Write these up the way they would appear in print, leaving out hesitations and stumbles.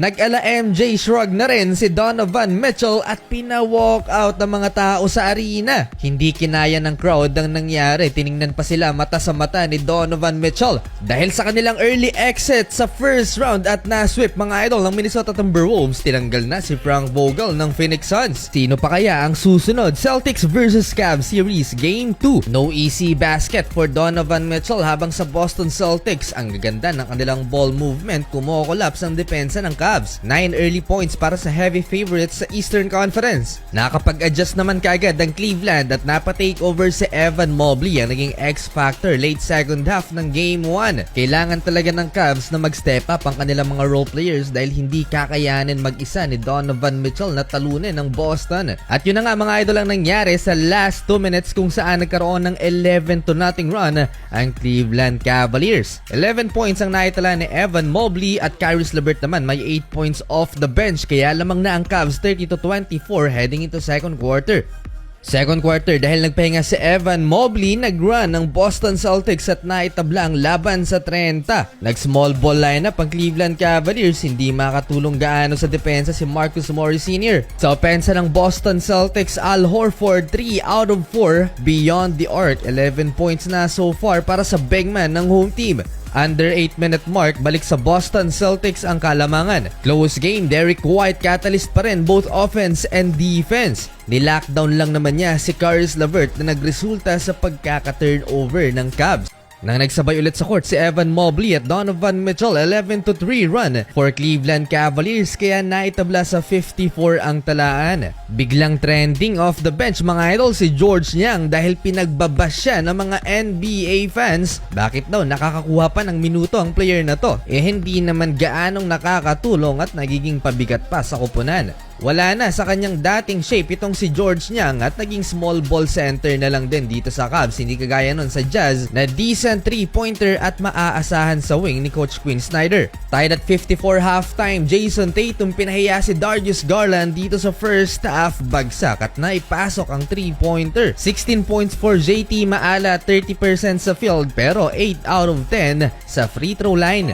Nag-ala MJ shrug na rin si Donovan Mitchell at pina-walk out ng mga tao sa arena. Hindi kinaya ng crowd ang nangyari. Tiningnan pa sila mata sa mata ni Donovan Mitchell dahil sa kanilang early exit sa first round at na-sweep mga idol ng Minnesota Timberwolves. Tinanggal na si Frank Vogel ng Phoenix Suns. Sino pa kaya ang susunod? Celtics vs Cavs Series Game 2. No easy basket for Donovan Mitchell habang sa Boston Celtics ang gaganda ng kanilang ball movement, kumo-collapse ang depensa ng Cavs. 9 early points para sa heavy favorites sa Eastern Conference. Nakapag-adjust naman kaagad ang Cleveland at napa-take over si Evan Mobley ang naging X-factor late second half ng Game 1. Kailangan talaga ng Cavs na mag-step up ang kanilang mga role players dahil hindi kakayanin mag-isa ni Donovan Mitchell na talunin ng Boston. At yun na nga mga idol ang nangyari sa last 2 minutes kung saan nagkaroon ng 11-0 run ang Cleveland Cavaliers. 11 points ang naitala ni Evan Mobley at Caris LeVert naman may 8 points off the bench kaya lamang na ang Cavs 30-24 heading into second quarter. Second quarter dahil nagpahinga si Evan Mobley, nag-run ng Boston Celtics at naitabla ang laban sa 30. Nag-small ball lineup ang Cleveland Cavaliers, hindi makatulong gaano sa depensa si Marcus Morris Sr. Sa opensa ng Boston Celtics, Al Horford 3 out of 4 beyond the arc. 11 points na so far para sa big man ng home team. Under 8-minute mark, balik sa Boston Celtics ang kalamangan. Close game, Derrick White catalyst pa rin both offense and defense. Nilockdown lang naman niya si Caris LeVert na nagresulta sa pagkaka-turnover ng Cavs. Nang nagsabay ulit sa court si Evan Mobley at Donovan Mitchell, 11-3 run for Cleveland Cavaliers kaya naitabla sa 54 ang talaan. Biglang trending off the bench mga idol si George Niang dahil pinagbabash siya ng mga NBA fans. Bakit daw nakakakuha pa ng minuto ang player na to? Hindi naman gaanong nakakatulong at nagiging pabigat pa sa koponan. Wala na sa kanyang dating shape itong si George Niang at naging small ball center na lang din dito sa Cavs. Hindi kagaya nun sa Jazz na decent 3-pointer at maaasahan sa wing ni Coach Quinn Snyder. Tied at 54 halftime, Jason Tatum pinahiya si Darius Garland dito sa first half, bagsak at naipasok ang 3-pointer. 16 points for JT, maala 30% sa field pero 8 out of 10 sa free throw line.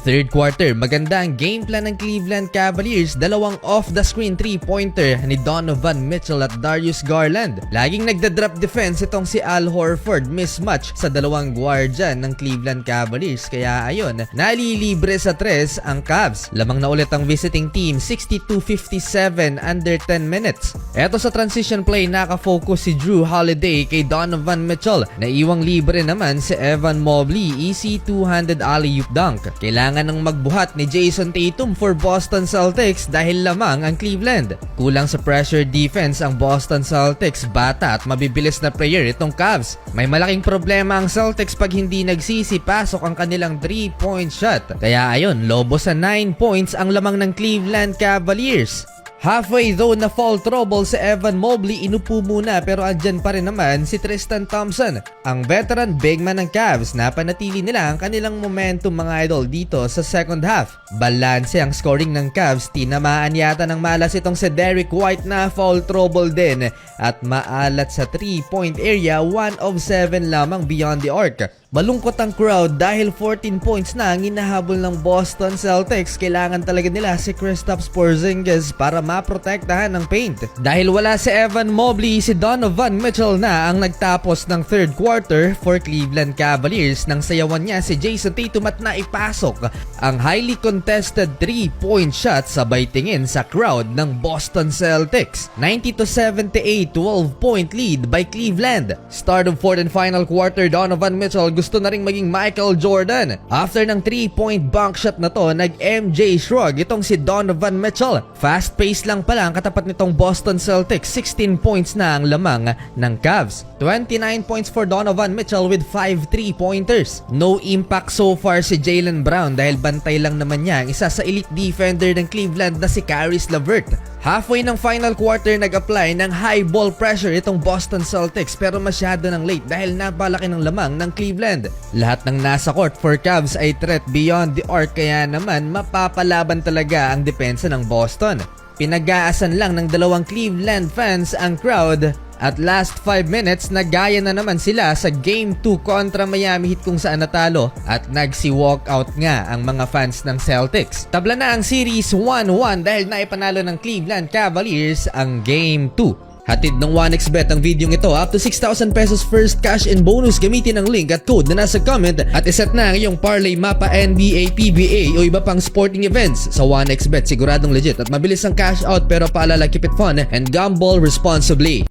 Third quarter, maganda ang game plan ng Cleveland Cavaliers. Dalawang off-the-screen 3-pointer ni Donovan Mitchell at Darius Garland. Laging nagda-drop defense itong si Al Horford. Mismatch sa dalawang guardia ng Cleveland Cavaliers. Kaya ayun, nalilibre sa 3 ang Cavs. Lamang na ulit ang visiting team, 62-57 under 10 minutes. Eto sa transition play, nakafocus si Drew Holiday kay Donovan Mitchell. Naiwang libre naman si Evan Mobley. Easy two-handed alley-oop dunk. Kailangan ng magbuhat ni Jason Tatum for Boston Celtics dahil lamang ang Cleveland. Kulang sa pressure defense ang Boston Celtics, bata at mabibilis na player itong Cavs. May malaking problema ang Celtics pag hindi nagsisipasok ang kanilang 3-point shot. Kaya ayun, lobo sa 9 points ang lamang ng Cleveland Cavaliers. Halfway though na fall trouble sa Evan Mobley, inupo muna pero andyan pa rin naman si Tristan Thompson. Ang veteran big man ng Cavs, napanatili nila ang kanilang momentum mga idol dito sa second half. Balanse ang scoring ng Cavs, tinamaan yata ng malas itong si Derrick White na fall trouble din at maalat sa 3-point area, 1 of 7 lamang beyond the arc. Malungkot ang crowd dahil 14 points na ang hinahabol ng Boston Celtics. Kailangan talaga nila si Kristaps Porzingis para maprotektahan ng paint. Dahil wala si Evan Mobley, si Donovan Mitchell na ang nagtapos ng third quarter for Cleveland Cavaliers. Nang sayawan niya si Jason Tatum at naipasok ang highly contested 3-point shot, sabay tingin sa crowd ng Boston Celtics. 90-78, 12-point lead by Cleveland. Start of fourth and final quarter, Donovan Mitchell gusto na ring maging Michael Jordan. After ng 3-point bank shot na to, nag-MJ shrug itong si Donovan Mitchell. Fast-paced lang pala ang katapat nitong Boston Celtics. 16 points na ang lamang ng Cavs. 29 points for Donovan Mitchell with 5 3-pointers. No impact so far si Jaylen Brown dahil bantay lang naman niya ang isa sa elite defender ng Cleveland na si Caris LeVert. Halfway ng final quarter, nag-apply ng high ball pressure itong Boston Celtics pero masyado ng late dahil napalaki ng lamang ng Cleveland. Lahat ng nasa court for Cavs ay threat beyond the arc kaya naman mapapalaban talaga ang depensa ng Boston. Pinag-aasan lang ng dalawang Cleveland fans ang crowd At last 5 minutes, nagaya na naman sila sa Game 2 kontra Miami Heat kung saan natalo at nagsi-walkout nga ang mga fans ng Celtics. Tabla na ang series 1-1 dahil naipanalo ng Cleveland Cavaliers ang Game 2. Hatid ng 1xBet ang video ito up to 6,000 pesos first cash and bonus gamitin ang link at code na nasa comment at iset na ang iyong parlay mapa NBA, PBA o iba pang sporting events sa 1xBet. Siguradong legit at mabilis ang cash out pero paalala keep it fun and gamble responsibly.